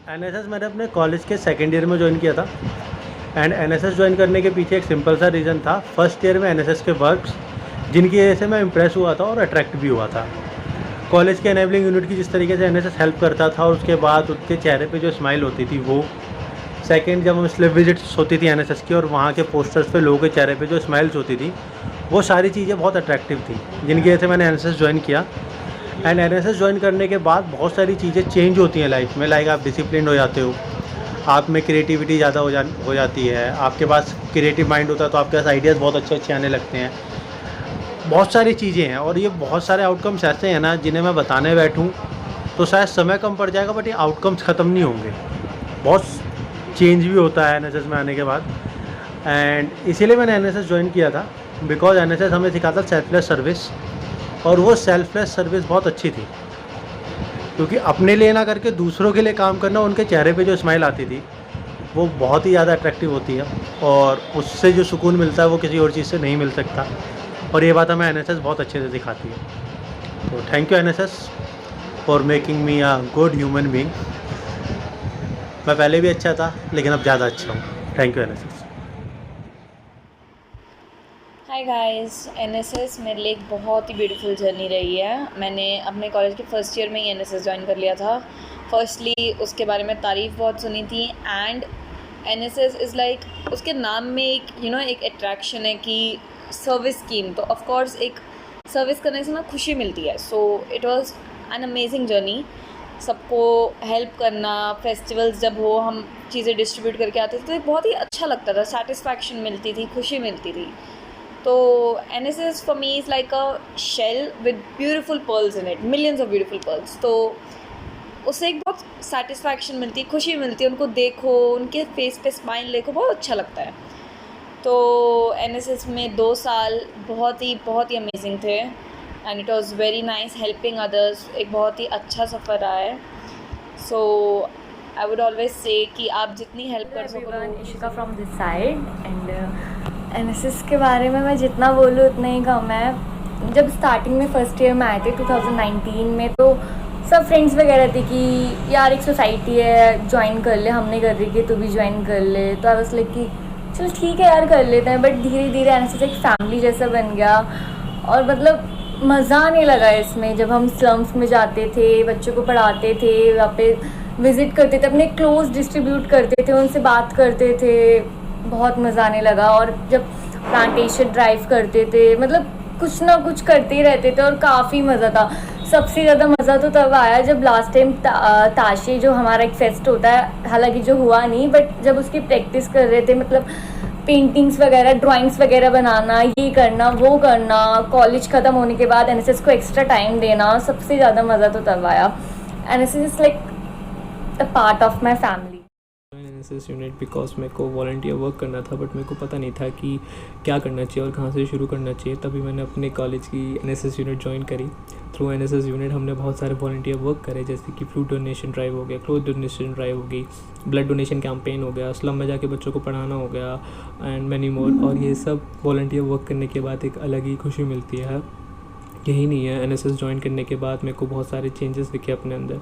NSS मैंने अपने college के सेकेंड ईयर में ज्वाइन किया था। एंड एनएसएस ज्वाइन करने के पीछे एक सिंपल सा रीज़न था। फर्स्ट ईयर में एनएसएस के वर्क्स जिनकी वजह से मैं इम्प्रेस हुआ था और अट्रैक्ट भी हुआ था। कॉलेज के एनेबलिंग यूनिट की जिस तरीके से एनएसएस हेल्प करता था, और उसके बाद उनके चेहरे पे जो स्माइल होती थी वो। सेकंड, जब हम स्लिप विजिट्स होती थी एनएसएस की और वहाँ के पोस्टर्स पे लोगों के चेहरे पे जो स्माइल्स होती थी, वो सारी चीज़ें बहुत अट्रैक्टिव थी, जिनकी वजह से मैंने एनएसएस ज्वाइन किया। एंड एनएसएस ज्वाइन करने के बाद बहुत सारी चीज़ें चेंज होती हैं लाइफ में। लाइक आप डिसिप्लिन हो जाते हो, आप में क्रिएटिविटी ज़्यादा हो जाती है, आपके पास क्रिएटिव माइंड होता है तो आपके पास आइडियाज़ बहुत अच्छे अच्छे आने लगते हैं। बहुत सारी चीज़ें हैं और ये बहुत सारे आउटकम्स ऐसे हैं ना, जिन्हें मैं बताने बैठूँ तो शायद समय कम पड़ जाएगा, बट ये आउटकम्स ख़त्म नहीं होंगे। बहुत चेंज भी होता है एनएसएस में आने के बाद। एंड इसीलिए मैंने एनएसएस ज्वाइन किया था, बिकॉज एनएसएस हमें सिखाता सेल्फलेस सर्विस, और वो सेल्फलेस सर्विस बहुत अच्छी थी, क्योंकि अपने लिए ना करके दूसरों के लिए काम करना, उनके चेहरे पे जो स्माइल आती थी वो बहुत ही ज़्यादा अट्रैक्टिव होती है, और उससे जो सुकून मिलता है वो किसी और चीज़ से नहीं मिल सकता। और ये बात हमें एनएसएस बहुत अच्छे से सिखाती है। तो thank you NSS for making me a good human being. मैं पहले भी अच्छा था, लेकिन अब ज़्यादा अच्छा हूँ। Thank you NSS. Hi guys, NSS मेरे लिए एक बहुत ही ब्यूटीफुल जर्नी रही है। मैंने अपने कॉलेज के फर्स्ट ईयर में ही एनएसएस ज्वाइन कर लिया था। फर्स्टली उसके बारे में तारीफ़ बहुत सुनी थी, एंड एनएसएस इज़ लाइक उसके नाम में एक एक अट्रैक्शन है कि सर्विस स्कीम, तो ऑफ कोर्स एक सर्विस करने से ना खुशी मिलती है। So it was an amazing journey. सबको हेल्प करना, फेस्टिवल्स जब हो हम चीज़ें डिस्ट्रीब्यूट करके आते थे तो एक बहुत ही अच्छा लगता था, सेटिस्फैक्शन मिलती थी, खुशी मिलती थी। तो NSS for me is like a shell with beautiful pearls in it, millions of beautiful pearls. तो उससे एक बहुत सेटिस्फैक्शन मिलती है, खुशी मिलती है। उनको देखो, उनके फेस पे स्माइल देखो, बहुत अच्छा लगता है। तो एनएसएस में 2 साल बहुत ही अमेजिंग थे, and it was very nice helping others. एक बहुत ही अच्छा सफ़र रहा है। सो आई वुड ऑलवेज से कि आप जितनी हेल्प कर सको। Everyone, Ishika from this side. And NSS के बारे में मैं जितना बोलूँ उतना ही कम है। जब स्टार्टिंग में फर्स्ट ईयर में आए थे 2019 में, तो सब फ्रेंड्स वगैरह थे कि यार एक सोसाइटी है, ज्वाइन कर ले, हमने कर रही कि तू भी ज्वाइन कर ले। तो आई वाज लाइक कि चल ठीक है यार, कर लेते हैं। बट धीरे धीरे एनएसएस एक फैमिली जैसा बन गया, और मतलब मज़ा आने लगा इसमें। जब हम स्लम्स में जाते थे, बच्चों को पढ़ाते थे, वहाँ पे विज़िट करते थे, अपने क्लोज डिस्ट्रीब्यूट करते थे, उनसे बात करते थे, बहुत मज़ा आने लगा। और जब प्लांटेशन ड्राइव करते थे, मतलब कुछ ना कुछ करते ही रहते थे, और काफ़ी मज़ा था। सबसे ज़्यादा मज़ा तो तब आया जब लास्ट टाइम ताशे, जो हमारा एक फेस्ट होता है, हालांकि जो हुआ नहीं, बट जब उसकी प्रैक्टिस कर रहे थे, मतलब पेंटिंग्स वगैरह, ड्राइंग्स वगैरह बनाना, ये करना वो करना, कॉलेज ख़त्म होने के बाद एनएसएस को एक्स्ट्रा टाइम देना, सबसे ज़्यादा मज़ा तो तब आया। NSS is like a part of my family. NSS unit because मेरे को वॉलंटियर वर्क करना था, बट मेरे को पता नहीं था कि क्या करना चाहिए और कहाँ से शुरू करना चाहिए। तभी मैंने अपने कॉलेज की एनएसएस यूनिट ज्वाइन करी। थ्रू एनएसएस यूनिट हमने बहुत सारे वॉलंटियर वर्क करे, जैसे कि फ्रूट डोनेशन ड्राइव हो गया, क्लोथ डोनेशन ड्राइव हो गई, ब्लड डोनेशन कैंपेन हो गया, स्लम में जाके बच्चों को पढ़ाना हो गया, एंड मैनी मोर। और ये सब वॉलंटियर वर्क करने के बाद एक अलग ही खुशी मिलती है। यही नहीं है, एनएसएस ज्वाइन करने के बाद मेरे को बहुत सारे चेंजेस दिखे अपने अंदर,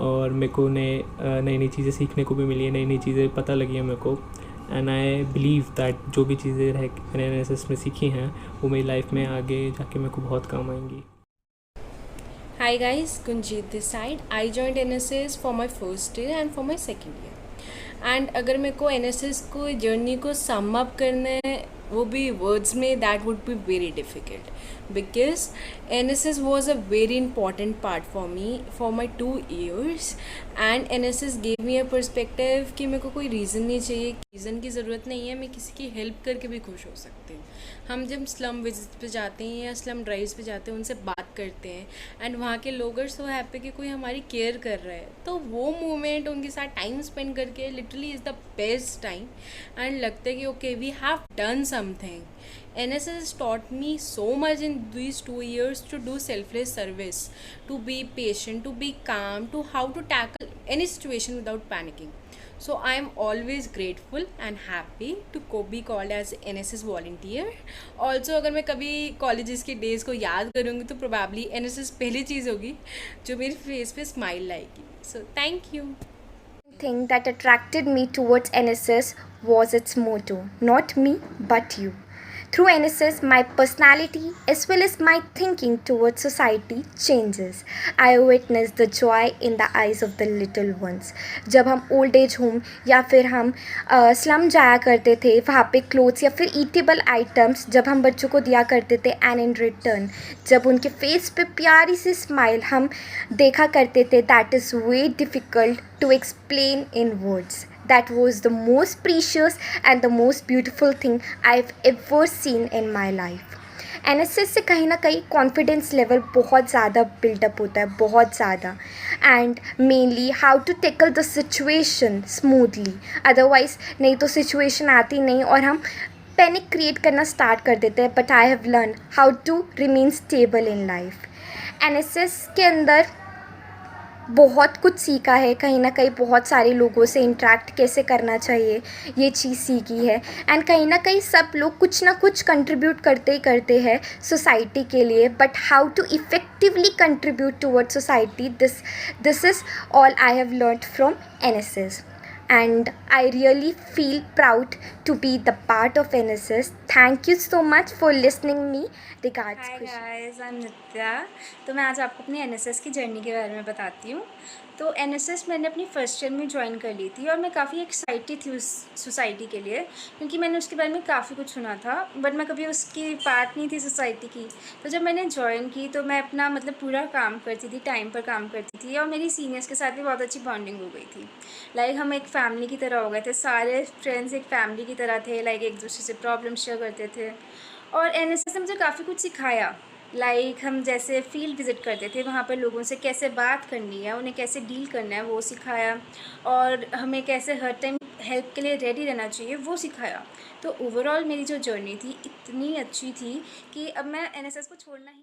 और मेरे को नई नई चीज़ें सीखने को भी मिली है, नई नई चीज़ें पता लगी हैं मेरे को। एंड आई बिलीव दैट जो भी चीज़ें मैंने एनएसएस में सीखी हैं वो मेरी लाइफ में आगे जाके मेरे को बहुत काम आएंगी। Hi guys, Gunjit this side. I joined NSS for my first year and for my second year. And अगर मेरे को NSS को जर्नी को सम अप करना है, वो भी वर्ड्स में, that would be very difficult, because NSS was a very important part for me for my 2 years. And NSS gave me a perspective कि मेरे को कोई रीज़न नहीं चाहिए, रीज़न की ज़रूरत नहीं है, मैं किसी की हेल्प करके भी खुश हो सकती हूँ। हम जब स्लम विजिट पे जाते हैं या स्लम ड्राइव्स पे जाते हैं, उनसे बात करते हैं, एंड वहाँ के लोग आर सो हैप्पी कि कोई हमारी केयर कर रहा है, तो वो मोमेंट उनके साथ टाइम स्पेंड करके literally is the best time. And लगता है कि okay, we have done something. NSS taught me so much in these 2 years to do selfless service, to be patient, to be calm, to how to tackle any situation without panicking. So I am always grateful and happy to be called as NSS volunteer. Also अगर मैं कभी colleges के days को याद करूँगी तो probably NSS पहली चीज़ होगी जो मेरी फेस पे स्माइल लाएगी। So thank you. thing that attracted me towards NSS was its motto, not me, but you. Through NSS, my personality as well as my thinking towards society changes. I witness the joy in the eyes of the little ones. जब हम old age home या फिर हम slum जाया करते थे, वहाँ पे क्लोथ्स या फिर ईटेबल आइटम्स जब हम बच्चों को दिया करते थे, एंड इन रिटर्न जब उनके फेस पे प्यारी सी स्माइल हम देखा करते थे, that is way difficult to explain in words. That was the most precious and the most beautiful thing I've ever seen in my life. NSS से कहीं ना कहीं कॉन्फिडेंस लेवल बहुत ज़्यादा बिल्डअप होता है, बहुत ज़्यादा. And mainly how to tackle the situation smoothly. Otherwise नहीं तो सिचुएशन आती नहीं और हम पैनिक क्रिएट करना स्टार्ट कर देते हैं. But I have learn how to remain stable in life. NSS के अंदर बहुत कुछ सीखा है, कहीं ना कहीं बहुत सारे लोगों से इंटरेक्ट कैसे करना चाहिए ये चीज़ सीखी है. एंड कहीं ना कहीं सब लोग कुछ ना कुछ कंट्रीब्यूट करते ही करते हैं सोसाइटी के लिए. But how to effectively contribute toward society, this is all I have learned from NSS. And I really feel proud to be the part of NSS. Thank you so much for listening me. Regards, hi Khushi. Guys, I am Nitya. तो मैं आज आपको अपनी NSS की journey के बारे में बताती हूँ. तो NSS मैंने अपनी फर्स्ट ईयर में ज्वाइन कर ली थी और मैं काफ़ी एक्साइटेड थी उस सोसाइटी के लिए, क्योंकि मैंने उसके बारे में काफ़ी कुछ सुना था, बट मैं कभी उसकी पार्ट नहीं थी सोसाइटी की. तो जब मैंने ज्वाइन की तो मैं अपना मतलब पूरा काम करती थी, टाइम पर काम करती थी और मेरी सीनियर्स के साथ भी बहुत अच्छी बॉन्डिंग हो गई थी. लाइक हम एक फैमिली की तरह हो गए थे, सारे फ्रेंड्स एक फैमिली की तरह थे. लाइक एक दूसरे से प्रॉब्लम शेयर करते थे. और NSS ने मुझे काफ़ी कुछ सिखाया. लाइक हम जैसे फील्ड विज़िट करते थे, वहाँ पर लोगों से कैसे बात करनी है, उन्हें कैसे डील करना है, वो सिखाया. और हमें कैसे हर टाइम हेल्प के लिए रेडी रहना चाहिए, वो सिखाया. तो ओवरऑल मेरी जो जर्नी थी इतनी अच्छी थी कि अब मैं NSS को छोड़ना ही